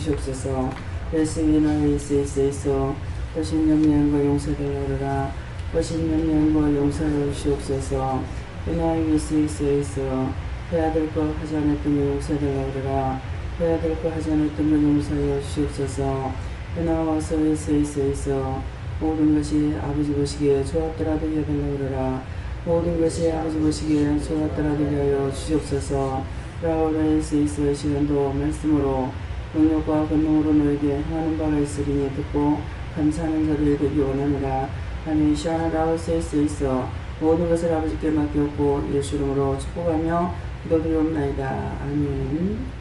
주시옵소서. 예수이나 예수에서 거신염려과 용서되어라. 거신염려과 용서해 주시옵소서. 이나 예수에서 해야 될 거 하지 않았던 거 용서되어라. 해야 될 거 하지 않았던 거 용서해 주시옵소서. 이나 와서 예수에서 모든 것이 아버지 보시기에 좋았더라도 해야 되려고 그러라. 모든 것이 아버지 보시기에 좋았더라도 하여 주시옵소서. 라오라 예수의 시간도 말씀으로 능력과 권능으로 너에게 행하는 바가 있으리니 듣고 감사하는 자들이 되기 원하노라. 아멘. 샤나라우스 있어 모든 것을 아버지께 맡겼고 예수 이름으로 축복하며 기도드리옵나이다. 아멘.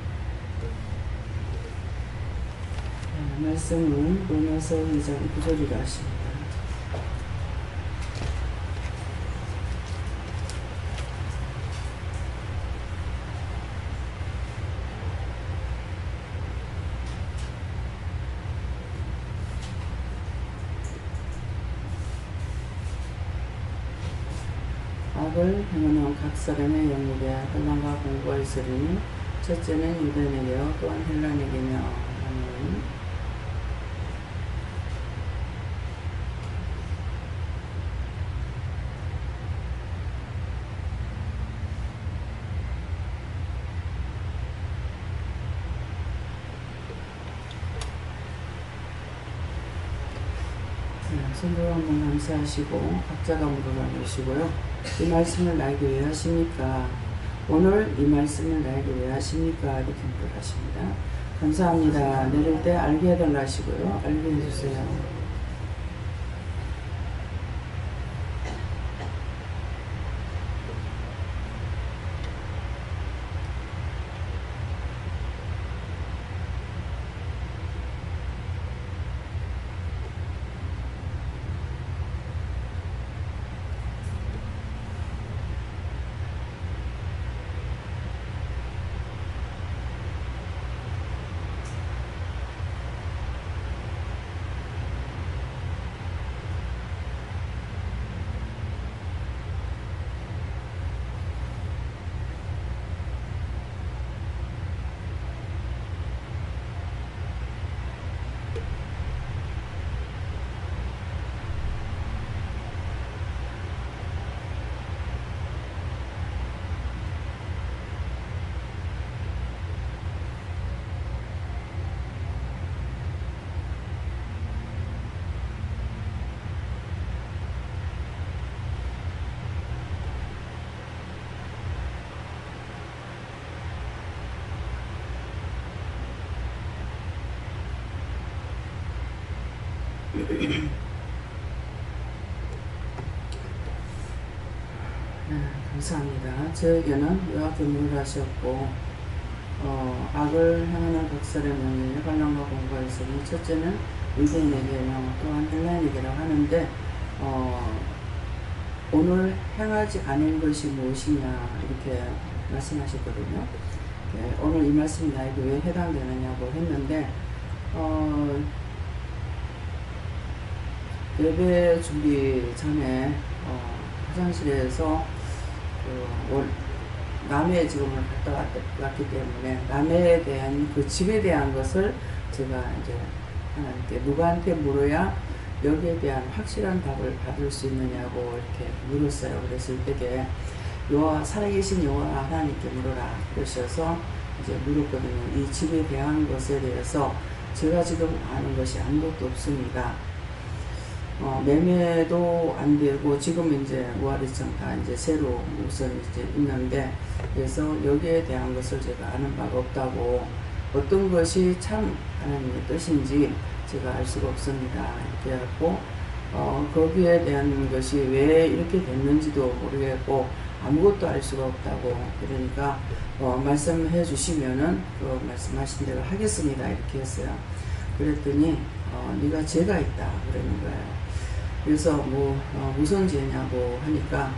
말씀은 로마서 2장 9절이라 하십니다. 악을 행하는 각 사람의 영역에 혼란과 공고가 있으리니 첫째는 유대인에게요 또한 헬라인에게며. 아멘. 성도 한번 감사하시고 각자가 물어봐 주시고요. 이 말씀을 나에게 왜 하십니까? 오늘 이 말씀을 나에게 왜 하십니까? 이렇게 물어하십니다. 감사합니다. 내릴 때 알게 해달라 하시고요. 알게 해주세요. 감사합니다. 저에게는 이렇게 물을 하셨고 악을 행하는 각 사람의 영역에 환난과 공고가 있으니 첫째는 유대인에게며 또한 헬라인에게라고 하는데 오늘 행하지 않은 것이 무엇이냐 이렇게 말씀하셨거든요. 네, 오늘 이 말씀이 나에게 왜 해당되느냐고 했는데 예배 준비 전에 화장실에서 남해 지금을 갔다 왔기 때문에 남해에 대한 그 집에 대한 것을 제가 이제 하나님께 누구한테 물어야 여기에 대한 확실한 답을 받을 수 있느냐고 이렇게 물었어요. 그랬을 때에 살아계신 여호와 하나님께 물어라 그러셔서 이제 물었거든요. 이 집에 대한 것에 대해서 제가 지금 아는 것이 아무것도 없습니다. 매매도 안 되고 지금 이제 무아리청 다 이제 새로 우선 이제 있는데 그래서 여기에 대한 것을 제가 아는 바가 없다고 어떤 것이 참 하나님의 뜻인지 제가 알 수가 없습니다. 이렇게 하고 거기에 대한 것이 왜 이렇게 됐는지도 모르겠고 아무것도 알 수가 없다고 그러니까 말씀해 주시면은 그 말씀하신 대로 하겠습니다. 이렇게 했어요. 그랬더니 네가 죄가 있다 그러는 거예요. 그래서 무슨 죄냐고 하니까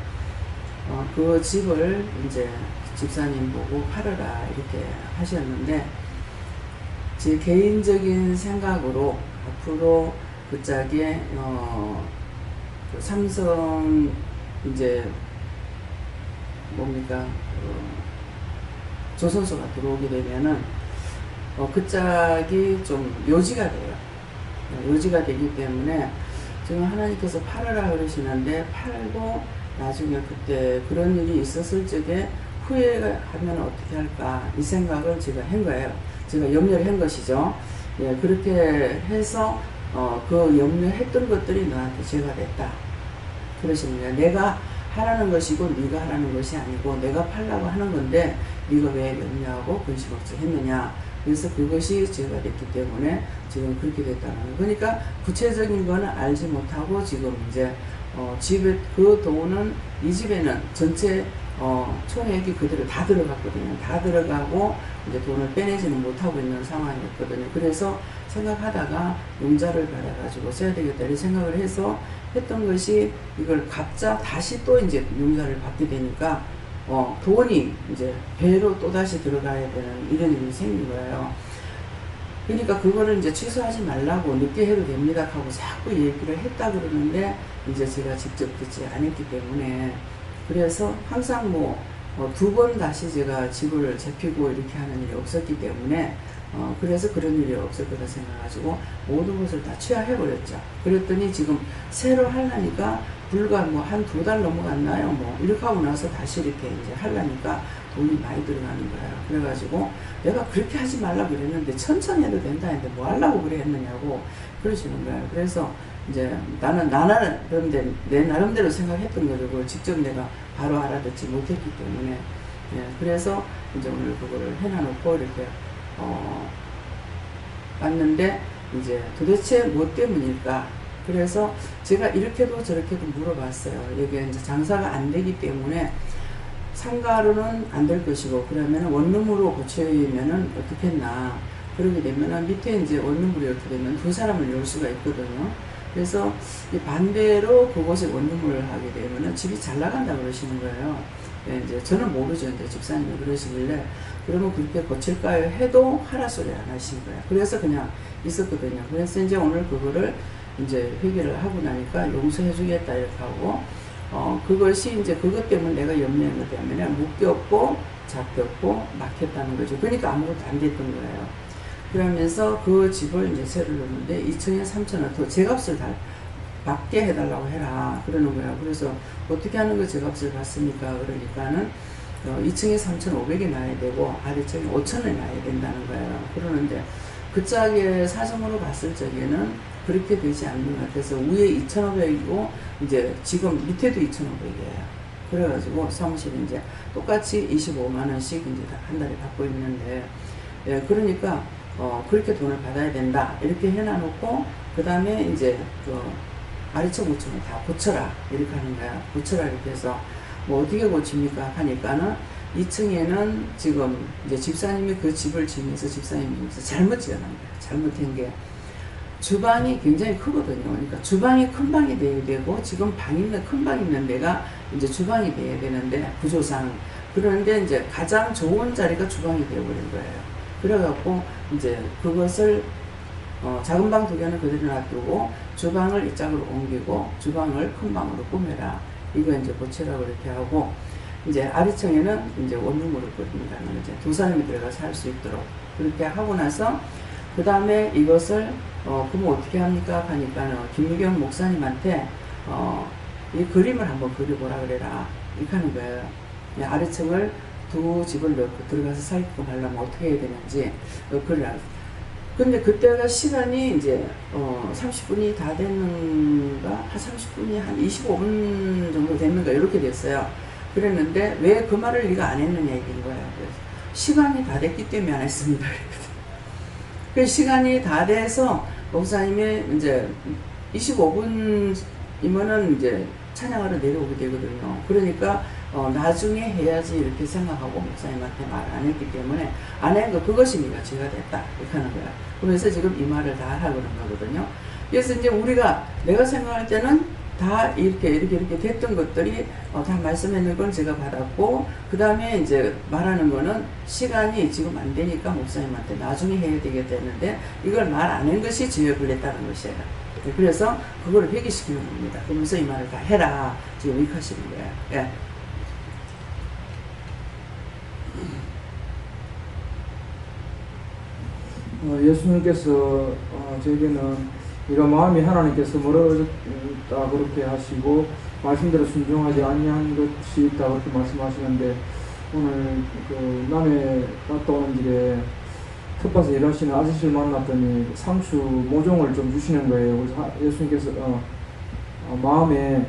그 집을 이제 집사님 보고 팔아라 이렇게 하셨는데 제 개인적인 생각으로 앞으로 그 짝에 그 삼성 이제 뭡니까 조선소가 들어오게 되면은 그 짝이 좀 요지가 돼요. 요지가 되기 때문에 지금 하나님께서 팔으라 그러시는데 팔고 나중에 그때 그런 일이 있었을 적에 후회하면 어떻게 할까 이 생각을 제가 한 거예요. 제가 염려를 한 것이죠. 예, 그렇게 해서 그 염려했던 것들이 너한테 죄가 됐다. 그러시는 거예요. 내가 하라는 것이고 네가 하라는 것이 아니고 내가 팔라고 하는 건데 네가 왜 염려하고 근심걱정 했느냐. 그래서 그것이 죄가 됐기 때문에 지금 그렇게 됐다는 거예요. 그러니까 구체적인 거는 알지 못하고 지금 이제 집에 그 돈은 이 집에는 전체 총액이 그대로 다 들어갔거든요. 다 들어가고 이제 돈을 빼내지는 못하고 있는 상황이었거든요. 그래서 생각하다가 융자를 받아가지고 써야 되겠다 이런 생각을 해서 했던 것이 이걸 갚자 다시 또 이제 융자를 받게 되니까 돈이 이제 배로 또 다시 들어가야 되는 이런 일이 생긴 거예요. 그러니까 그거를 이제 취소하지 말라고 늦게 해도 됩니다 하고 자꾸 얘기를 했다 그러는데 이제 제가 직접 듣지 않았기 때문에 그래서 항상 두 번 다시 제가 집을 재피고 이렇게 하는 일이 없었기 때문에 그래서 그런 일이 없을 거다 생각가지고 모든 것을 다 취하해버렸죠. 그랬더니 지금 새로 하려니까 불과 한 2달 넘어갔나요? 이렇게 하고 나서 다시 이렇게 이제 하려니까 돈이 많이 들어가는 거예요. 그래가지고 내가 그렇게 하지 말라고 그랬는데 천천히 해도 된다 했는데 뭐 하려고 그래 했느냐고 그러시는 거예요. 그래서 이제 나는 내 나름대로 생각했던 거죠. 그걸 직접 내가 바로 알아듣지 못했기 때문에 예, 그래서 이제 오늘 그거를 해놔놓고 이렇게 봤는데 이제 도대체 뭐 때문일까? 그래서 제가 이렇게도 저렇게도 물어봤어요. 이게 이제 장사가 안 되기 때문에 상가로는 안 될 것이고 그러면 원룸으로 고치면은 어떻게 했나? 그러게 되면은 밑에 이제 원룸으로 이렇게 되면 2사람을 열 수가 있거든요. 그래서 반대로 그곳에 원룸을 하게 되면은 집이 잘 나간다 그러시는 거예요. 네, 이제 저는 모르죠. 이제 집사님이 그러시길래 그러면 그렇게 고칠까요? 해도 하라 소리 안 하신 거예요. 그래서 그냥 있었거든요. 그래서 이제 오늘 그거를 이제 회개를 하고 나니까 용서해 주겠다 이렇게 하고 그것이 이제 그것 때문에 내가 염려한 것 때문에 묶였고 잡혔고 막혔다는 거죠. 그러니까 아무것도 안 됐던 거예요. 그러면서 그 집을 이제 세를 넣는데 2천에 3천원 더 제값을 받게 해달라고 해라 그러는 거예요. 그래서 어떻게 하는 거 제값을 받습니까? 그러니까는 2층에 3,500이 나야 되고 아래층에 5,000원이 나야 된다는 거예요. 그러는데 그 짝의 사정으로 봤을 적에는 그렇게 되지 않는 것 같아서 위에 2,500이고 이제 지금 밑에도 2,500이에요. 그래가지고 사무실에 이제 똑같이 25만원씩 이제 한 달에 받고 있는데 예, 그러니까 그렇게 돈을 받아야 된다 이렇게 해놔놓고 그 다음에 이제 아래층 5층을 다 고쳐라 이렇게 하는 거야. 고쳐라 이렇게 해서 뭐 어떻게 고칩니까 하니까는 2층에는 지금 이제 집사님이 그 집을 지으면서 집사님이 잘못 지어놓은 거야. 잘못한 게 주방이 굉장히 크거든요. 그러니까 주방이 큰 방이 돼야 되고 지금 방 있는 큰 방 있는 데가 이제 주방이 돼야 되는데 구조상 그런데 이제 가장 좋은 자리가 주방이 되어버린 거예요. 그래갖고 이제 그것을 작은 방 2개는 그대로 놔두고 주방을 이쪽으로 옮기고 주방을 큰 방으로 꾸며라. 이거 이제 고치라고 이렇게 하고 이제 아래층에는 이제 원룸으로 꾸린다는 거죠. 2사람이 들어가서 할 수 있도록 그렇게 하고 나서 그 다음에 이것을 그럼 어떻게 합니까? 하니까 김유경 목사님한테 이 그림을 한번 그려보라 그래라 이렇게 하는 거예요. 아래층을 2 집을 넣고 들어가서 살게끔 하려면 어떻게 해야 되는지 그래라. 근데 그때가 시간이 이제 30분이 다 됐는가 한 30분이 한 25분 정도 됐는가 이렇게 됐어요. 그랬는데 왜 그 말을 네가 안 했느냐 얘기인 거예요. 그래서 시간이 다 됐기 때문에 안 했습니다. 그 시간이 다 돼서 목사님이 이제 25분이면은 이제 찬양하러 내려오게 되거든요. 그러니까 나중에 해야지 이렇게 생각하고 목사님한테 말 안 했기 때문에 안 한 거 그것이 네가 죄가 됐다 이렇게 하는 거야. 그러면서 지금 이 말을 다 하라고 그런 거거든요. 그래서 이제 내가 생각할 때는 다 이렇게 됐던 것들이 다 말씀했는 건 제가 받았고 그 다음에 이제 말하는 거는 시간이 지금 안 되니까 목사님한테 나중에 해야 되겠다는데 이걸 말 안 한 것이 죄에 걸렸다는 것이에요. 그래서 그거를 회개시키는 겁니다. 그러면서 이 말을 다 해라 지금 이렇게 하시는 거예요. 예. 예수님께서 저에게는 이런 마음이 하나님께서 멀어졌다 그렇게 하시고 말씀대로 순종하지 아니한 것이 있다 그렇게 말씀하시는데, 오늘 그 남해 갔다 오는 길에 텃밭에 일하시는 아저씨를 만났더니 상추 모종을 좀 주시는 거예요. 그래서 예수님께서 마음에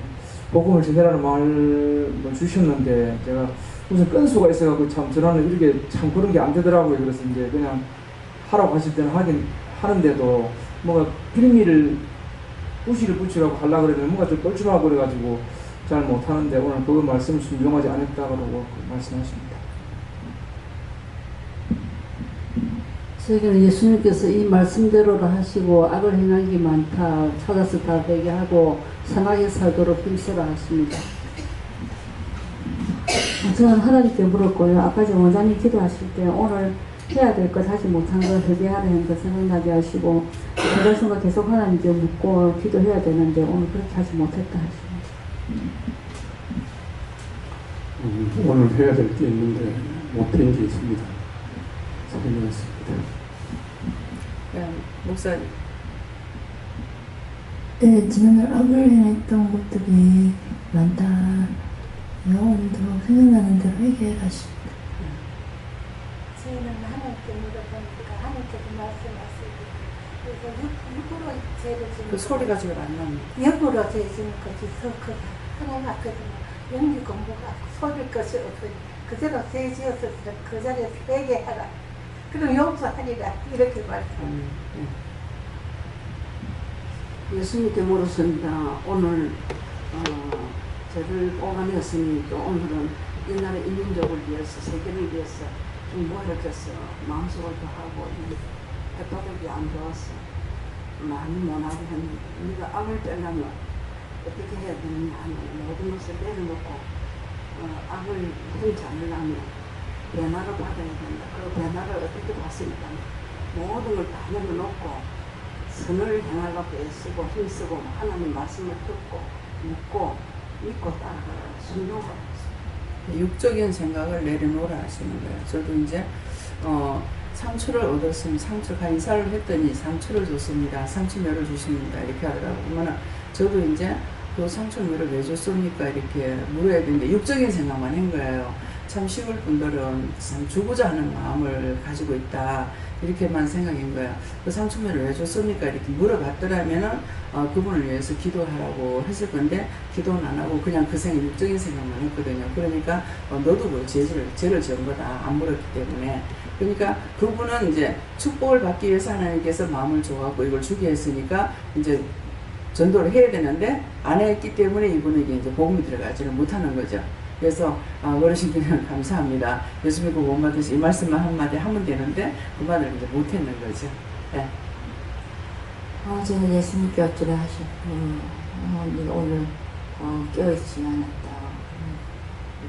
복음을 전해라는 말을 주셨는데, 제가 무슨 끈수가 있어가지고 참 저는 이렇게 참 그런 게 안 되더라고요. 그래서 이제 그냥 하라고 하실 때는 하긴 하는데도 뭔가 빌미를 부시를 붙이라고 하려고 그러면 뭔가 좀 뻘쭘하고 그래가지고 잘 못하는데, 오늘 그 말씀을 순종하지 않았다고 말씀하십니다. 저에게는 예수님께서 이 말씀대로를 하시고 악을 행한 게 많다, 찾아서 다 되게 하고 선하게 살도록 힘쓰라 하십니다. 저는 하나님께 물었고요. 아까 전 원장님 기도하실 때 오늘 해야 될 것 하지 못한 걸 회개하라 하는 거 생각나게 하시고, 그래서 계속 하나님께 묻고 기도해야 되는데 오늘 그렇게 하지 못했다 하십니다. 오늘 해야 될 게 있는데 못한 게 있습니다. 설명했습니다. 목사님. 네, 지난날 악을 행했던 것들이 많다. 오늘도 생각나는 대로 회개하십니다. 저희는 하나님께 물어보니까 하나님께서 말씀하시고, 그래서 일부러 죄를 지는 그 소리가 지금 안 납니다. 일부러 죄 지는 것이 더 크다. 하나님 앞에서 영리 공부가 소릴 것이 없으니 그대로 죄 지었을 때 그 자리에서 회개하라. 그럼 용서하리라. 이렇게 말씀합니다. 예수님께 물었습니다. 오늘 저를 뽑아내었으니 또 오늘은 이 나라 인민족을 위해서, 세계를 위해서 좀 모여져서 마음속을 더하고 도덕이 안 좋았어. 많이 못하게 했는데 우리가 악을 빼려면 어떻게 해야 되느냐 하는 모든 것을 내려놓고 악을 행치 않으려면 변화를 받아야 된다. 그 변화를 어떻게 받습니까? 모든 걸 다 내려놓고 선을 행하려고 애쓰고 힘쓰고 하나님 말씀을 듣고 묻고 믿고 따라가라, 순종하라. 육적인 생각을 내려놓으라 하시는 거예요. 저도 이제 상추를 얻었으면 상추가 인사를 했더니 상추를 줬습니다. 상추멸을 주십니다. 이렇게 하더라고요. 그러면 저도 이제 그 상추멸을 왜 줬습니까? 이렇게 물어야 되는데 육적인 생각만 한 거예요. 참 쉬울 분들은 참 주고자 하는 마음을 가지고 있다. 이렇게만 생각인 거야. 그 상추면을 왜 줬습니까? 이렇게 물어봤더라면은 그분을 위해서 기도하라고 했을 건데 기도는 안 하고 그냥 그 생각, 육적인 생각만 했거든요. 그러니까 너도 그 죄를 지은 거다. 안 물었기 때문에. 그러니까 그분은 이제 축복을 받기 위해서 하나님께서 마음을 줘갖고 이걸 주게 했으니까 이제 전도를 해야 되는데 안 했기 때문에 이분에게 이제 복음이 들어가지는 못하는 거죠. 그래서 어르신들은 감사합니다. 예수 믿고 못 받으시 이 말씀만 한마디 하면 되는데 그 말을 이제 못했는 거죠. 네. 저는 예수님께 어쩌라 하셨고, 네가 오늘 깨어있지 않았다.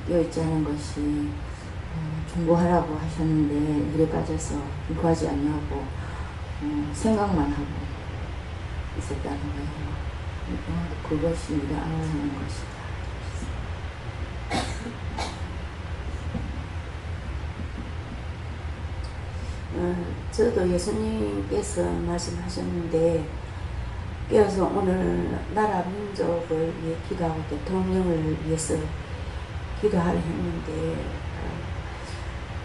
깨어있지 않은 것이 중보하라고 하셨는데 일에 빠져서 중보하지 아니하고 생각만 하고 있었다는 거예요. 그것이 네가 악을 하는 것이다. 저도 예수님께서 말씀하셨는데 깨어서 오늘 나라 민족을 위해 기도하고 대통령을 위해서 기도하려 했는데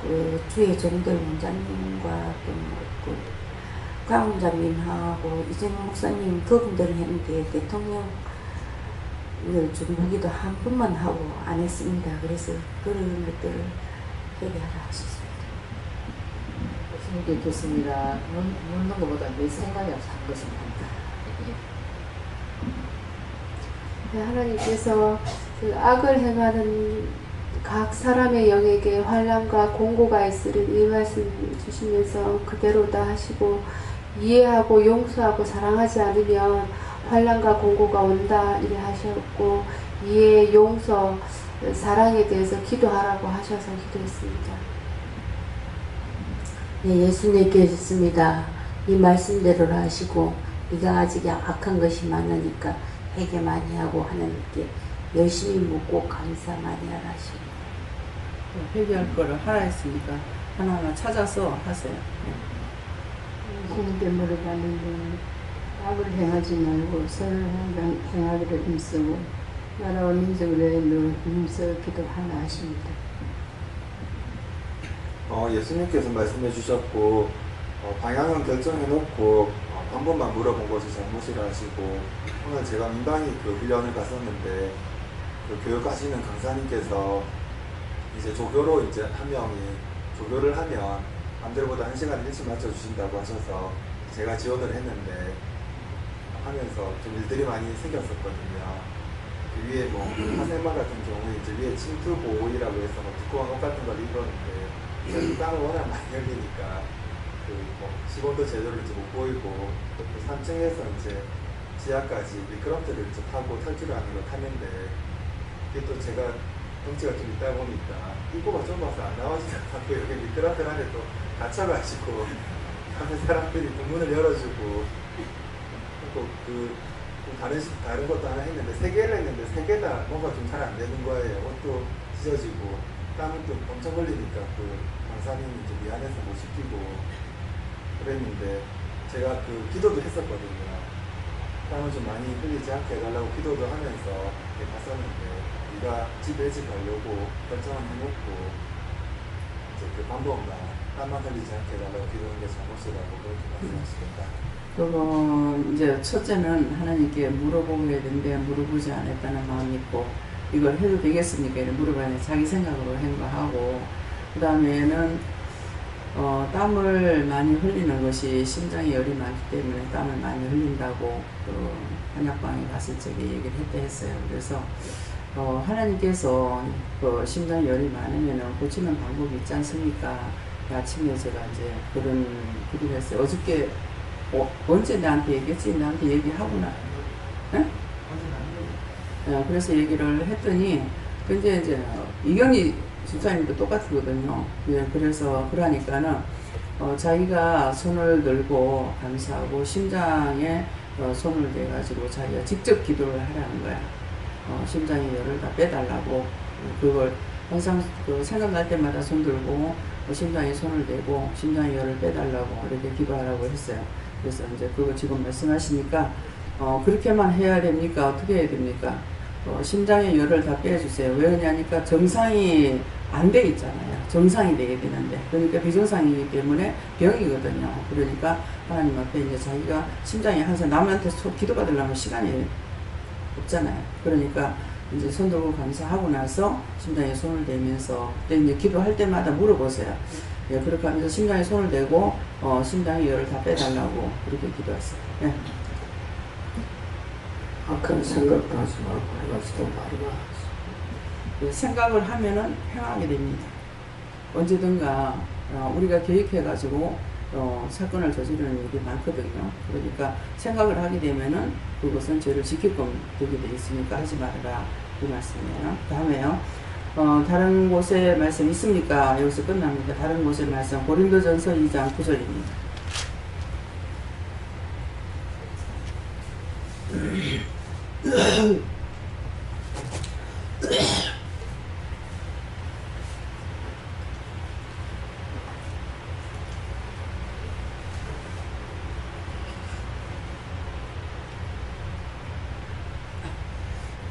그 주의 종들 원장님과 또 강 원장님하고 이재명 목사님 그분들을 했는데 대통령을 중보기도 한 번만 하고 안 했습니다. 그래서 그런 것들을 회개하라 하셨습니다. 예수님께 좋습니다. 묻는 것보다 내 생각이 없어 한 것이 많다. 하나님께서 그 악을 행하는 각 사람의 영에게 환난과 공고가 있으리니 이 말씀 주시면서 그대로다 하시고 이해하고 용서하고 사랑하지 않으면 환난과 공고가 온다 이래 하셨고 이해, 용서, 사랑에 대해서 기도하라고 하셔서 기도했습니다. 네, 예수님께 있습니다. 이 말씀대로 하시고 네가 아직 악한 것이 많으니까 회개 많이 하고 하나님께 열심히 묻고 감사 많이 하라 하시고 회개할 거를 하라 했으니까 하나하나 찾아서 하세요. 예수님께 물어봤는데 악을 행하지 말고 선을 행하기를 힘쓰고 나라와 민족을 위해 늘 힘써 기도하라 하십니다. 예수님께서 말씀해 주셨고 방향은 결정해놓고 한 번만 물어본 것이 잘못이라 하시고 오늘 제가 민방위 그 훈련을 갔었는데 그 교육하시는 강사님께서 이제 조교로 이제 한 명이 조교를 하면 남들보다 1시간 일찍 맞춰주신다고 하셔서 제가 지원을 했는데 하면서 좀 일들이 많이 생겼었거든요. 그 위에 뭐 화생방 같은 경우에 이제 위에 침투 보호이라고 해서 뭐 두꺼운 옷 같은 걸 입었는데 저희 땅을 워낙 많이 열리니까 뭐 시공도 제대로 이제 못 보이고 또 3층에서 이제 지하까지 미끄럼틀을 이제 타고 탈출을 하는 걸 탔는데 이게 또 제가 덩치가 좀 있다 보니까 입구가 좁아서 안 나와지더라고요. 여기 미끄럼틀 안에 또 갇혀가지고 다른 사람들이 또 문을 열어주고 또 다른 것도 하나 했는데 3개를 했는데 3개 다 뭔가 좀 잘 안 되는 거예요. 옷도 찢어지고 땀은 또 엄청 흘리니까 그 강사님이 이제 미안해서 못 시키고 그랬는데 제가 그 기도도 했었거든요. 땀을 좀 많이 흘리지 않게 해달라고 기도도 하면서 이렇게 갔었는데 네가 집에 일찍 가려고 결정을 해놓고 이제 그 방법과 땀만 흘리지 않게 해달라고 기도하는 게 잘못이라고 그렇게 말씀하시겠다. 그리고 이제 첫째는 하나님께 물어보게 되는데 물어보지 않았다는 마음이 있고 이걸 해도 되겠습니까? 물어봐야 자기 생각으로 한 거 하고 그 다음에는 땀을 많이 흘리는 것이 심장에 열이 많기 때문에 땀을 많이 흘린다고 그 한약방에 갔을 적에 얘기를 했어요. 그래서 하나님께서 그 심장에 열이 많으면 고치는 방법이 있지 않습니까? 아침에 제가 이제 그런 기도를 했어요. 어저께 언제 나한테 얘기했지? 나한테 얘기하구나. 네? 그래서 얘기를 했더니 근데 이제 이경희 집사님도 똑같거든요. 예, 그래서 그러니까는 자기가 손을 들고 감사하고 심장에 손을 대가지고 자기가 직접 기도를 하라는 거야. 심장의 열을 다 빼달라고 그걸 항상 그 생각날 때마다 손 들고 심장에 손을 대고 심장의 열을 빼달라고 이렇게 기도하라고 했어요. 그래서 이제 그거 지금 말씀하시니까 그렇게만 해야 됩니까? 어떻게 해야 됩니까? 심장의 열을 다 빼주세요. 왜 그러냐니까 정상이 안 돼 있잖아요. 정상이 돼야 되는데 그러니까 비정상이기 때문에 병이거든요. 그러니까 하나님 앞에 이제 자기가 심장이 항상 남한테 기도받으려면 시간이 없잖아요. 그러니까 이제 손 들고 감사하고 나서 심장에 손을 대면서 그때 이제 기도할 때마다 물어보세요. 예, 그렇게 하면서 심장에 손을 대고 심장의 열을 다 빼달라고 그렇게 기도했어요. 예. 악한 생각도 하지 말고 해가지고 말이야. 생각을 하면은 행하게 됩니다. 언제든가 우리가 계획해가지고 사건을 저지르는 일이 많거든요. 그러니까 생각을 하게 되면은 그것은 죄를 지키끔 되게 돼 있으니까 하지 말아라 그 말씀이에요. 다음에요. 다른 곳에 말씀 있습니까? 여기서 끝납니다. 다른 곳에 말씀 고린도전서 2장 9절입니다.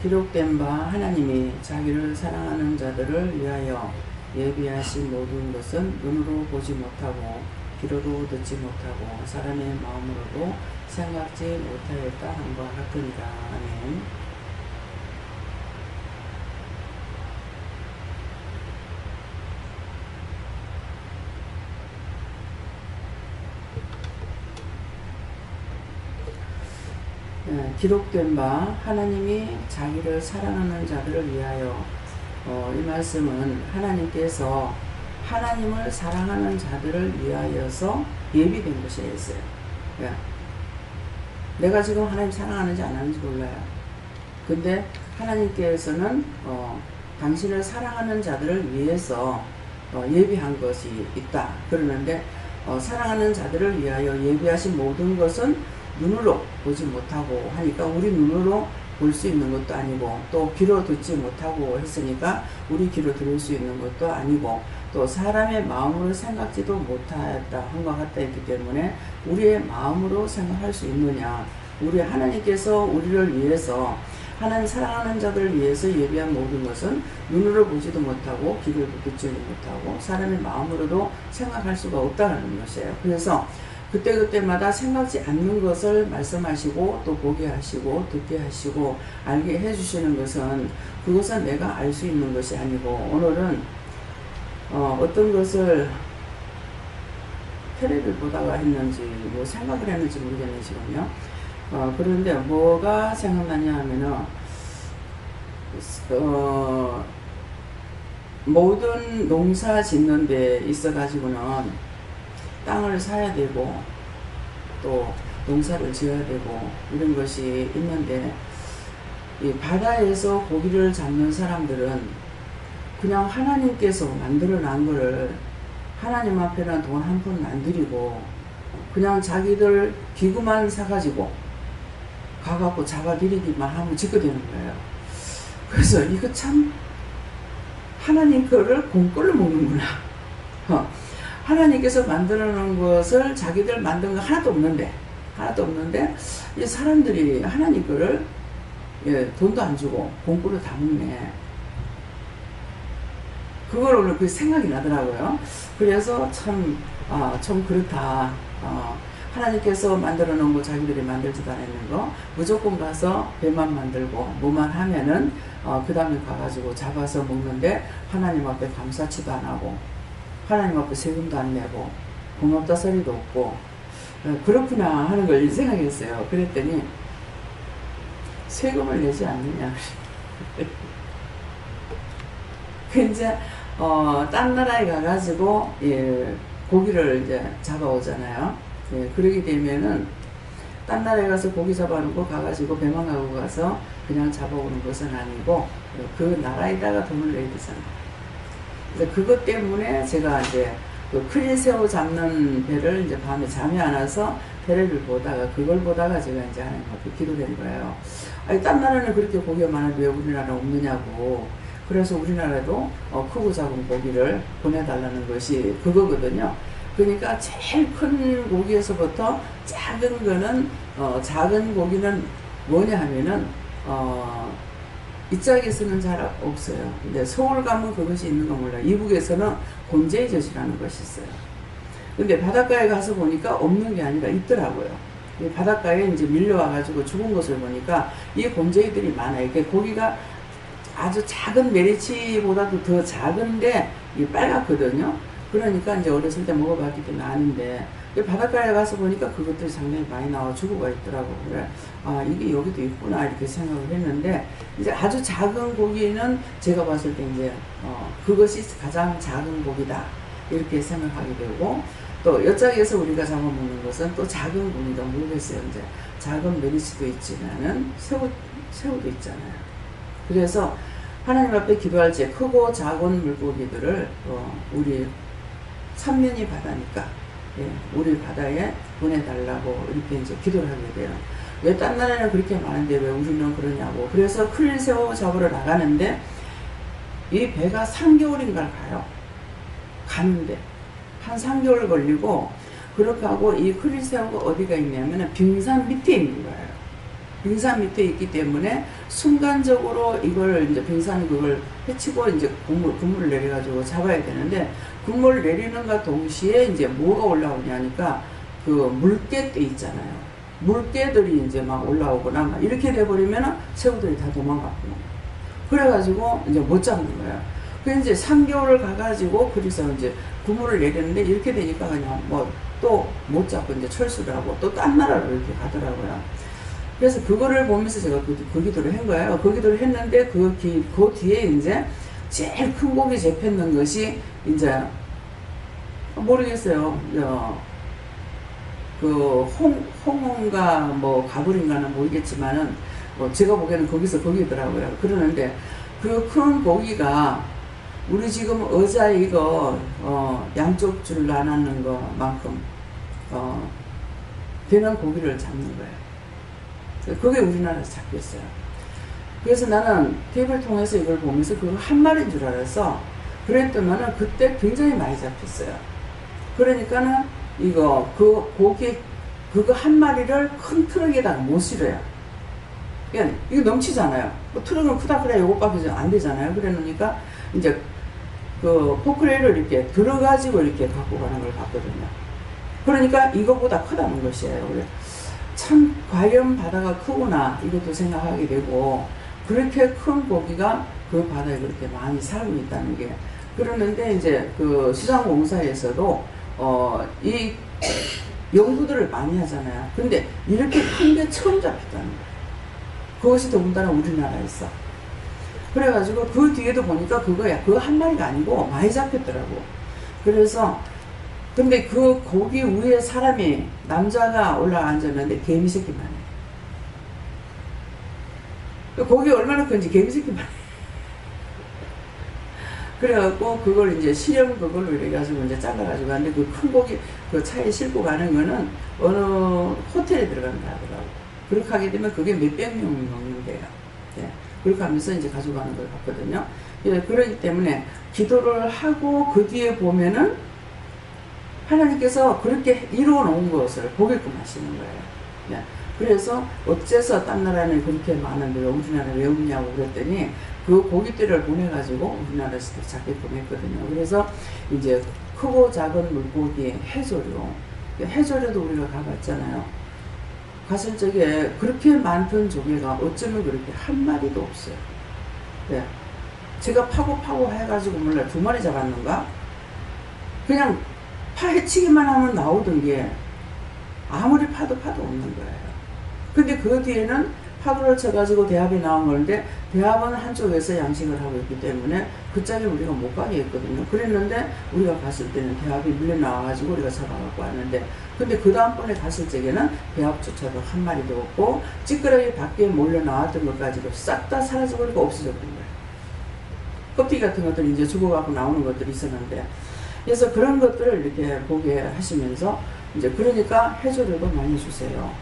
기록된 바 하나님이 자기를 사랑하는 자들을 위하여 예비하신 모든 것은 눈으로 보지 못하고 귀로도 듣지 못하고 사람의 마음으로도 생각지 못하였다 한바 같으니라. 아멘. 기록된 바 하나님이 자기를 사랑하는 자들을 위하여 이 말씀은 하나님께서 하나님을 사랑하는 자들을 위하여서 예비된 것이 있어요. 내가 지금 하나님 사랑하는지 안 하는지 몰라요. 근데 하나님께서는 당신을 사랑하는 자들을 위해서 예비한 것이 있다. 그러는데 사랑하는 자들을 위하여 예비하신 모든 것은 눈으로 보지 못하고 하니까 우리 눈으로 볼 수 있는 것도 아니고 또 귀로 듣지 못하고 했으니까 우리 귀로 들을 수 있는 것도 아니고 또 사람의 마음으로 생각지도 못하였다 한것 같다 했기 때문에 우리의 마음으로 생각할 수 있느냐. 우리 하나님께서 우리를 위해서 하나님 사랑하는 자들을 위해서 예비한 모든 것은 눈으로 보지도 못하고 귀를 듣지도 못하고 사람의 마음으로도 생각할 수가 없다는 것이에요. 그래서 그때그때마다 생각지 않는 것을 말씀하시고 또 보게 하시고 듣게 하시고 알게 해주시는 것은 그것은 내가 알 수 있는 것이 아니고 오늘은 어떤 것을 텔레비를 보다가 했는지 뭐 생각을 했는지 모르겠네 지금요. 그런데 뭐가 생각나냐 하면은 모든 농사 짓는 데 있어 가지고는 땅을 사야 되고 또 농사를 지어야 되고 이런 것이 있는데 이 바다에서 고기를 잡는 사람들은 그냥 하나님께서 만들어 난 거를 하나님 앞에는 돈 한 푼 안 들이고 그냥 자기들 기구만 사가지고 가갖고 잡아들이기만 하면 짓게 되는 거예요. 그래서 이거 참 하나님 거를 공꼴로 먹는구나. 하나님께서 만들어 놓은 것을 자기들 만든 거 하나도 없는데 이 사람들이 하나님 거를 돈도 안 주고 공꼴로 다 먹네. 그걸 오늘 그 생각이 나더라고요. 그래서 참 그렇다. 하나님께서 만들어 놓은 거 자기들이 만들지도 않았는 거 무조건 가서 배만 만들고 뭐만 하면은 그 다음에 가가지고 잡아서 먹는데 하나님 앞에 감사치도 안 하고 하나님 앞에 세금도 안 내고 고맙다 소리도 없고 그렇구나 하는 걸 생각했어요. 그랬더니 세금을 내지 않느냐. 이제 딴 나라에 가가지고 고기를 이제 잡아오잖아요. 그러게 되면은 딴 나라에 가서 고기 잡아놓고 가가지고 배만 가고 가서 그냥 잡아오는 것은 아니고 그 나라에다가 돈을 내야 되잖아요. 그래서 그것 때문에 제가 이제 그 크린 새우 잡는 배를 이제 밤에 잠이 안 와서 텔레비를 보다가 그걸 보다가 제가 이제 하나님 앞에 기도된 거예요. 아니 딴 나라는 그렇게 고기가 많은데 왜 우리나라는 없느냐고. 그래서 우리나라도 크고 작은 고기를 보내달라는 것이 그거거든요. 그러니까 제일 큰 고기에서부터 작은 거는 작은 고기는 뭐냐 하면은 이 짝에서는 잘 없어요. 근데 서울 가면 그것이 있는 거 몰라요. 이북에서는 곤제이젓이라는 것이 있어요. 근데 바닷가에 가서 보니까 없는 게 아니라 있더라고요. 바닷가에 이제 밀려와가지고 죽은 것을 보니까 이 곤제이들이 많아요. 이게 고기가 아주 작은 메리치보다도 더 작은데 이 빨갛거든요. 그러니까 이제 어렸을 때 먹어봤기 때문에 아는데 바닷가에 가서 보니까 그것들이 상당히 많이 나와 죽어가 있더라고. 그래 이게 여기도 있구나 이렇게 생각을 했는데 이제 아주 작은 고기는 제가 봤을 때 이제 그것이 가장 작은 고기다 이렇게 생각하게 되고 또 여짝에서 우리가 잡아먹는 것은 또 작은 고기다 모르겠어요. 이제 작은 메리치도 있지만은 새우도 있잖아요. 그래서 하나님 앞에 기도할 때 크고 작은 물고기들을 우리 삼면이 바다니까 우리 바다에 보내달라고 이렇게 이제 기도를 하게 돼요. 왜 딴 나라는 그렇게 많은데 왜 우리는 그러냐고. 그래서 크릴 새우 잡으러 나가는데 이 배가 3개월인가 가요. 가는데 한 3개월 걸리고 그렇게 하고 이 크릴 새우가 어디가 있냐면 빙산 밑에 있는 거예요. 빙산 밑에 있기 때문에 순간적으로 이걸 이제 빙산 그걸 해치고 이제 국물을 내려가지고 잡아야 되는데 국물을 내리는가 동시에 이제 뭐가 올라오냐니까 그 물개떼 있잖아요. 물개들이 이제 막 올라오거나 막 이렇게 돼버리면 새우들이 다 도망가고 그래가지고 이제 못 잡는 거예요. 그래서 이제 3개월을 가가지고 그래서 이제 국물을 내리는데 이렇게 되니까 그냥 뭐 또 못 잡고 이제 철수를 하고 또 딴 나라로 이렇게 가더라고요. 그래서 그거를 보면서 제가 그 기도를 한 거예요. 그 기도를 했는데 그 뒤에 이제 제일 큰 고기 잡혔는 것이 이제 모르겠어요. 그 홍어인가 뭐 가불인가는 모르겠지만은 제가 보기에는 거기더라고요. 그러는데 그 큰 고기가 우리 지금 의자 이거 양쪽 줄 나눠는 것만큼 되는 고기를 잡는 거예요. 그게 우리나라에서 잡혔어요. 그래서 나는 TV를 통해서 이걸 보면서 그거 한 마리인 줄 알았어. 그랬더만은 그때 굉장히 많이 잡혔어요. 그러니까는 이거 그 고기 그거 한 마리를 큰 트럭에다가 못 실어요. 그러니까 이거 넘치잖아요. 뭐 트럭은 크다 그래 요것밖에 안 되잖아요. 그러니까 이제 그 포크레일을 이렇게 들어가지고 이렇게 갖고 가는 걸 봤거든요. 그러니까 이거보다 크다는 것이에요. 그래 참 과연 바다가 크구나 이것도 생각하게 되고 그렇게 큰 고기가 그 바다에 그렇게 많이 살고 있다는 게 그러는데 이제 그 수상공사에서도 이 연구들을 많이 하잖아요. 근데 이렇게 큰 게 처음 잡혔다는 거예요. 그것이 더군다나 우리나라에서. 그래가지고 그 뒤에도 보니까 그거야. 그거 한 마리가 아니고 많이 잡혔더라고. 그래서 근데 그 고기 위에 사람이 남자가 올라가 앉았는데 개미 새끼만 해. 고기 얼마나 큰지 개미 새끼만 해. 그래갖고 그걸 이제 실험 그걸로 이래가지고 이제 잘라가지고 가는데 그 큰 고기 그 차에 싣고 가는 거는 어느 호텔에 들어간다 하더라고. 그렇게 하게 되면 그게 몇백 명이 먹는데요. 예. 그렇게 하면서 이제 가져가는 걸 봤거든요. 예, 그렇기 때문에 기도를 하고 그 뒤에 보면은 하나님께서 그렇게 이루어 놓은 것을 보게끔 하시는 거예요. 예. 그래서 어째서 딴 나라는 그렇게 많은데 왜 우리나라 왜 없냐고 그랬더니 그 고깃대를 보내가지고 우리나라에서 잡게끔 했거든요. 그래서 이제 크고 작은 물고기 해조류, 해조류도 우리가 가봤잖아요. 갔을 적에 그렇게 많던 조개가 어쩌면 그렇게 한 마리도 없어요. 네. 제가 파고 해가지고 몰라 2마리 잡았는가? 그냥 파헤치기만 하면 나오던 게 아무리 파도 없는 거예요. 근데 그 뒤에는 파도를 쳐가지고 대합이 나온 건데 대합은 한쪽에서 양식을 하고 있기 때문에 그 짝에 우리가 못 가게 했거든요. 그랬는데 우리가 갔을 때는 대합이 밀려 나와가지고 우리가 잡아갖고 왔는데 근데 그 다음번에 갔을 적에는 대합조차도 한 마리도 없고 찌끄러기 밖에 몰려 나왔던 것까지도 싹 다 사라져버리고 없어졌던 거예요. 껍데기 같은 것들이 이제 죽어갖고 나오는 것들이 있었는데 그래서 그런 것들을 이렇게 보게 하시면서 이제 그러니까 해조류도 많이 주세요.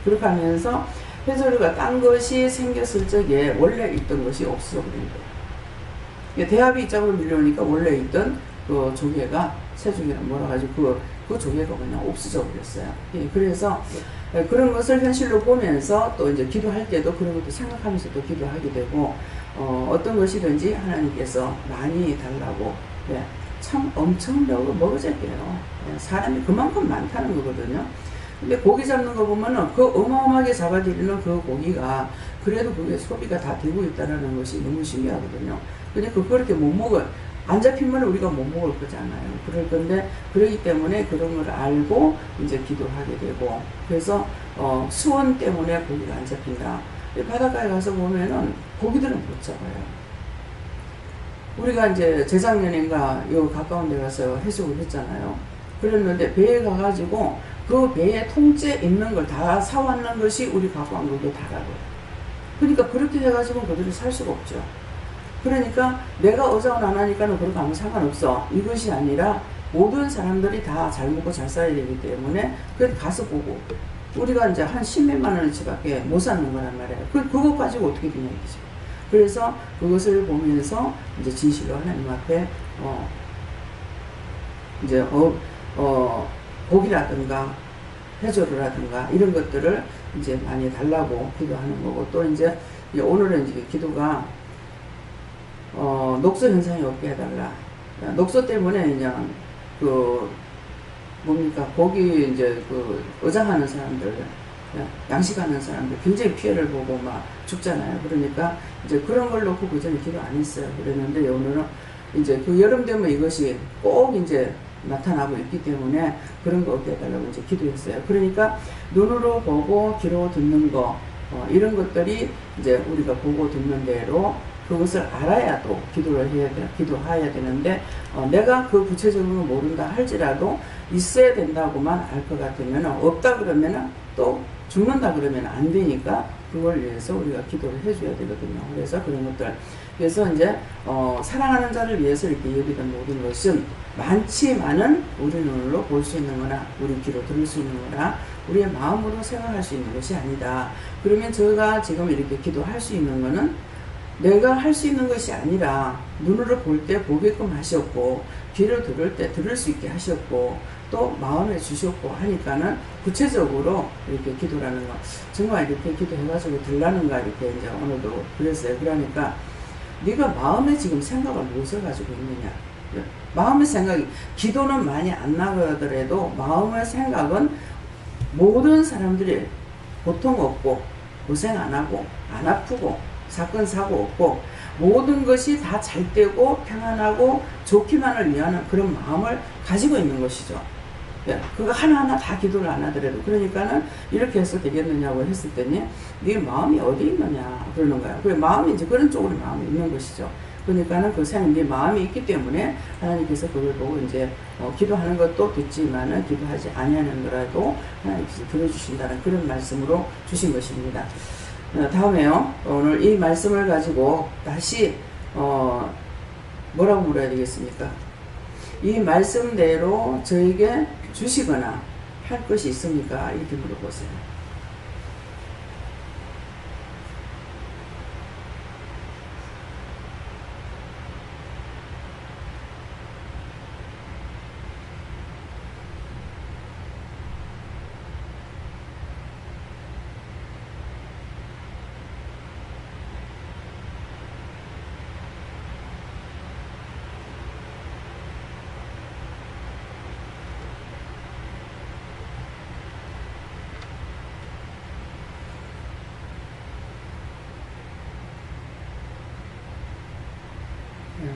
그렇게 하면서 해조류가 딴 것이 생겼을 적에 원래 있던 것이 없어 버린 거예요. 대합이 이쪽으로 밀려오니까 원래 있던 그 조개가 새조개랑 몰아가지고 그 조개가 그냥 없어져 버렸어요. 예, 그래서 그런 것을 현실로 보면서 또 이제 기도할 때도 그런 것도 생각하면서 또 기도하게 되고 어떤 것이든지 하나님께서 많이 달라고 예, 참 엄청나고 먹어질게요. 예, 사람이 그만큼 많다는 거거든요. 근데 고기 잡는 거 보면은 그 어마어마하게 잡아들이는 그 고기가 그래도 그게 소비가 다 되고 있다는 것이 너무 신기하거든요. 근데 그렇게 못 먹어요. 안 잡히면 우리가 못 먹을 거잖아요. 그럴 건데 그러기 때문에 그런 걸 알고 이제 기도하게 되고 그래서 수원 때문에 고기가 안 잡힌다. 바닷가에 가서 보면은 고기들은 못 잡아요. 우리가 이제 재작년인가 여기 가까운 데 가서 해수욕을 했잖아요. 그랬는데 배에 가가지고 그 배에 통째 있는 걸 다 사왔는 것이 우리 갖고 온 것도 다라고요. 그러니까 그렇게 해가지고 그들이 살 수가 없죠. 그러니까 내가 어장을 안 하니까는 그렇게 아무 상관없어. 이것이 아니라 모든 사람들이 다 잘 먹고 잘 살아야 되기 때문에 그래도 가서 보고 우리가 이제 한 10몇만 원어치밖에 못 사는 거란 말이에요. 그거 가지고 어떻게 되냐 이거죠. 그래서 그것을 보면서 이제 진실로 하나님 앞에 이제 고기라든가 해조류라든가 이런 것들을 이제 많이 달라고 기도하는 거고 또 이제 오늘은 이제 기도가 녹소 현상이 없게 해달라. 녹소 때문에 그냥 그 뭡니까 고기 이제 그 어장하는 사람들 양식하는 사람들 굉장히 피해를 보고 막 죽잖아요. 그러니까 이제 그런 걸 놓고 그 전에 기도 안 했어요. 그랬는데 오늘은 이제 그 여름 되면 이것이 꼭 이제 나타나고 있기 때문에 그런 거 없게 해달라고 이제 기도했어요. 그러니까 눈으로 보고 귀로 듣는 거 이런 것들이 이제 우리가 보고 듣는 대로 그것을 알아야 또 기도를 기도해야 되는데 내가 그 구체적으로 모른다 할지라도 있어야 된다고만 알 것 같으면 없다 그러면 또 죽는다 그러면 안 되니까 그걸 위해서 우리가 기도를 해줘야 되거든요. 그래서 그런 것들 그래서 이제 사랑하는 자를 위해서 이렇게 여기던 모든 것은 많지만은 우리 눈으로 볼 수 있는 거나 우리 귀로 들을 수 있는 거나 우리의 마음으로 생각할 수 있는 것이 아니다. 그러면 제가 지금 이렇게 기도할 수 있는 거는 내가 할 수 있는 것이 아니라 눈으로 볼 때 보게끔 하셨고 귀로 들을 때 들을 수 있게 하셨고 또 마음에 주셨고 하니까는 구체적으로 이렇게 기도라는 거 정말 이렇게 기도해가지고 들라는가 이렇게 이제 오늘도 그랬어요. 그러니까 네가 마음에 지금 생각을 무엇을 가지고 있느냐. 마음의 생각이 기도는 많이 안 나가더라도 마음의 생각은 모든 사람들이 고통 없고 고생 안 하고 안 아프고 사건 사고 없고 모든 것이 다 잘 되고 평안하고 좋기만을 위하는 그런 마음을 가지고 있는 것이죠. 예, 그거 하나하나 다 기도를 안 하더라도 그러니까는 이렇게 해서 되겠느냐고 했을 때니 네 마음이 어디 있느냐 그러는 거야. 그 마음이 이제 그런 쪽으로 마음이 있는 것이죠. 그러니까는 그 생각 네 마음이 있기 때문에 하나님께서 그걸 보고 이제 기도하는 것도 듣지만은 기도하지 아니하는 거라도 하나님께서 들어주신다는 그런 말씀으로 주신 것입니다. 다음에요. 오늘 이 말씀을 가지고 다시 뭐라고 물어야 되겠습니까? 이 말씀대로 저에게 주시거나 할 것이 있습니까? 이렇게 물어보세요.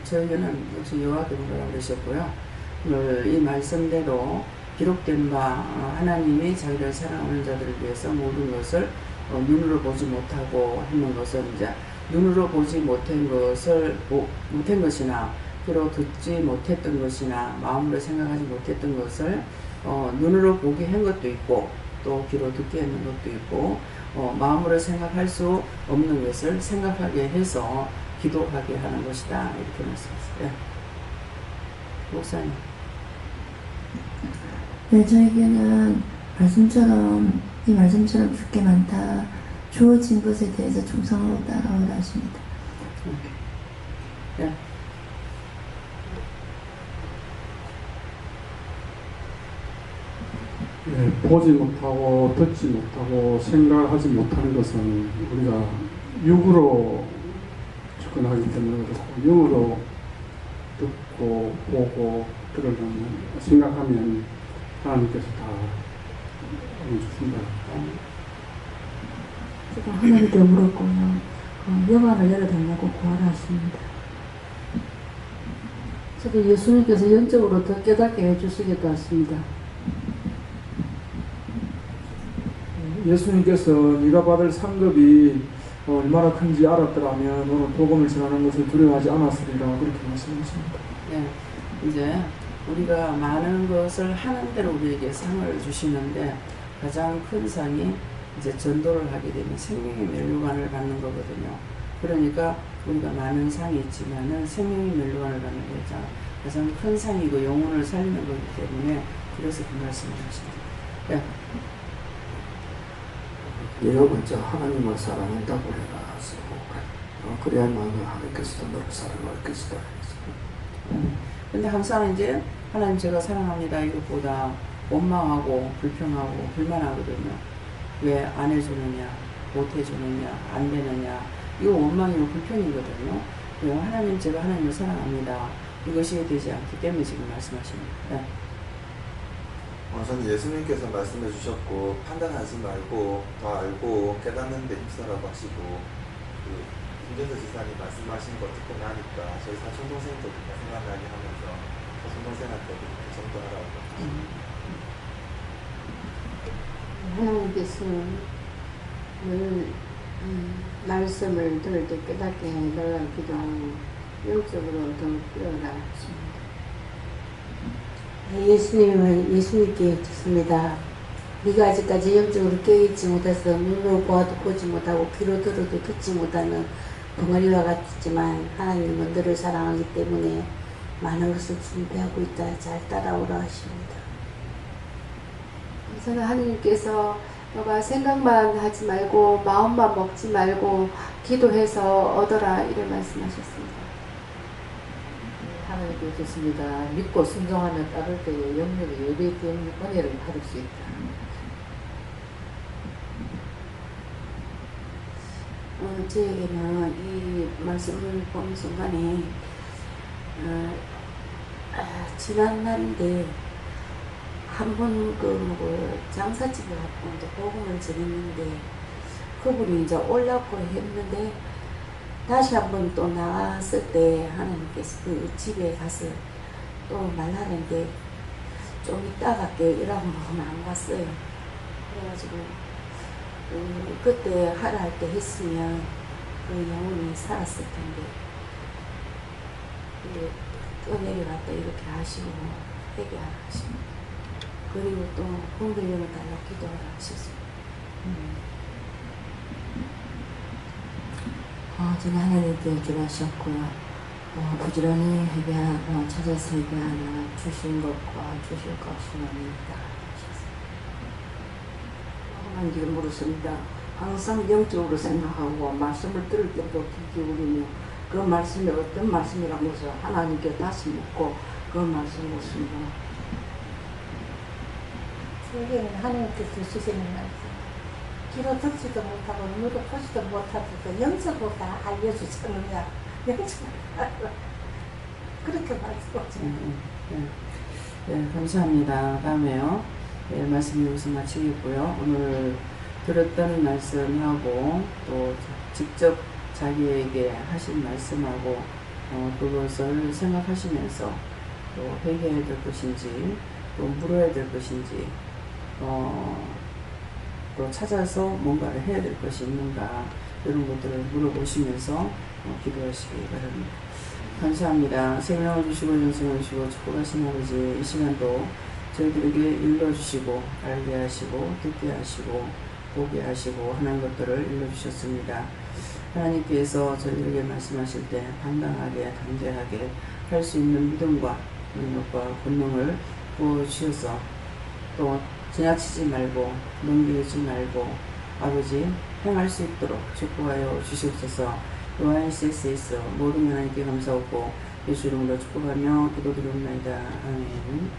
저에게는 역시 여호와께서 뭐라고 그러셨고요. 이 말씀대로 기록된 바 하나님이 자기를 사랑하는 자들을 위해서 모든 것을 눈으로 보지 못하고 했는 것은 이제 눈으로 보지 못한 것이나 귀로 듣지 못했던 것이나 마음으로 생각하지 못했던 것을 눈으로 보게 한 것도 있고 또 귀로 듣게 하는 것도 있고 마음으로 생각할 수 없는 것을 생각하게 해서 기도하게 하는 것이다 이렇게 말씀하셨어요. 목사님. 네, 저에게는 이 말씀처럼 줄 게 많다. 주어진 것에 대해서 충성하고 따라오라 하십니다. 네. 예, 보지 못하고 듣지 못하고 생각하지 못하는 것은 우리가 육으로 접근하기 때문에 그렇고 영으로 듣고 보고 들으면 생각하면 하나님께서 다 주신다. 제가 하나님께 물었고요. 영안을 열어달라고 구하라 하십니다. 저도 예수님께서 영적으로 더 깨닫게 해주시겠다 했습니다. 예수님께서 네가 받을 상급이 얼마나 큰지 알았더라면 너는 복음을 전하는 것을 두려워하지 않았으리라 그렇게 말씀하십니다. 네, 이제 우리가 많은 것을 하는 대로 우리에게 상을 주시는데 가장 큰 상이 이제 전도를 하게 되면 생명의 멸류관을 받는 거거든요. 그러니까 우리가 많은 상이 있지만은 생명의 멸류관을 받는 게 가장 큰 상이고 영혼을 살리는 거기 때문에 그래서 그 말씀을 하십니다. 네. 네가 먼저 하나님을 사랑한다고 해라 쓰고 그래야만 하나님께서도 너를 사랑할 것이다. 근데 항상 이제 하나님 제가 사랑합니다 이것보다 원망하고 불평하고 불만하거든요. 왜 안 해주느냐, 못 해주느냐, 안 되느냐 이거 원망이고 불평이거든요. 왜 하나님 제가 하나님을 사랑합니다 이것이 되지 않기 때문에 지금 말씀하십니다. 네. 저는 예수님께서 말씀해 주셨고 판단하지 말고 더 알고 깨닫는 데 힘써라고 하시고 김재서 지사님 말씀하신 거 듣고 나니까 저희 사촌 동생도 생각나게 하면서 사촌 동생한테 그렇게 전도하라고 하나님께서 늘 말씀을 들을 때 깨닫게 해달라는 기도 영적으로 더 깨어라 하십니다. 예수님께 듣습니다. 네가 아직까지 영적으로 깨어있지 못해서 눈으로 보아도 보지 못하고 귀로 들어도 듣지 못하는 덩어리와 같지만 하나님은 너를 사랑하기 때문에 많은 것을 준비하고 있다. 잘 따라오라 하십니다. 저는 하나님께서 너가 생각만 하지 말고 마음만 먹지 말고 기도해서 얻어라 이런 말씀하셨습니다. 하나님께 좋습니다. 믿고 순종하며 따를 때에 영역의 예배된 은혜를 받을 수 있다. 저에게는 이 말씀을 보는 순간에 지난 날인데 한 번 장사집에 갔고 이제 복음을 전했는데 그분이 이제 올라고 했는데 다시 한 번 또 나갔을 때 하나님께서 그 집에 가서 또 말하는데 좀 이따 갈게 이라고 하면 안 갔어요. 그래가지고 그때 하라 할 때 했으면 그 영혼이 살았을 텐데 또 내려갔다 이렇게 하시고 회개하시고 그리고 또 공들령을 달라 기도하라 하셨습니다. 저는 하나님께 기도하셨고요. 부지런히 찾아서 회개하나 주신 것과 주실 것이 있다. 하나님께 물었습니다. 항상 영적으로 생각하고 말씀을 들을 때도 귀 기울이며 그 말씀이 어떤 말씀이라고 해서 하나님께 다시 묻고 그 말씀을 묻습니다. 저에게는 하나님께서 주시는 말씀. 귀로 듣지도 못하고 눈으로 보지도 못하고 영적으로 다 알려주셨느냐. 영적으로 그렇게 말씀하시죠. 네, 감사합니다. 다음에요. 네, 말씀 여기서 마치겠고요. 오늘 들었던 말씀하고 또 직접 자기에게 하신 말씀하고 그것을 생각하시면서 또 회개해야 될 것인지 또 물어야 될 것인지 또 찾아서 뭔가를 해야 될 것이 있는가 이런 것들을 물어보시면서 기도하시기 바랍니다. 감사합니다. 생명을 주시고 영생을 주시고 축복하신 아버지 이 시간도 저희들에게 일러주시고 알게 하시고 듣게 하시고 보게 하시고 하는 것들을 일러주셨습니다. 하나님께서 저희들에게 말씀하실 때 당당하게 담대하게 할 수 있는 믿음과 능력과 권능을 부어주셔서 또 지나치지 말고 넘기지 말고 아버지 행할 수 있도록 축복하여 주시옵소서. 요한CSS 모든 하나님께 감사하고 예수 이름으로 축복하며 기도드리옵나이다. 아멘.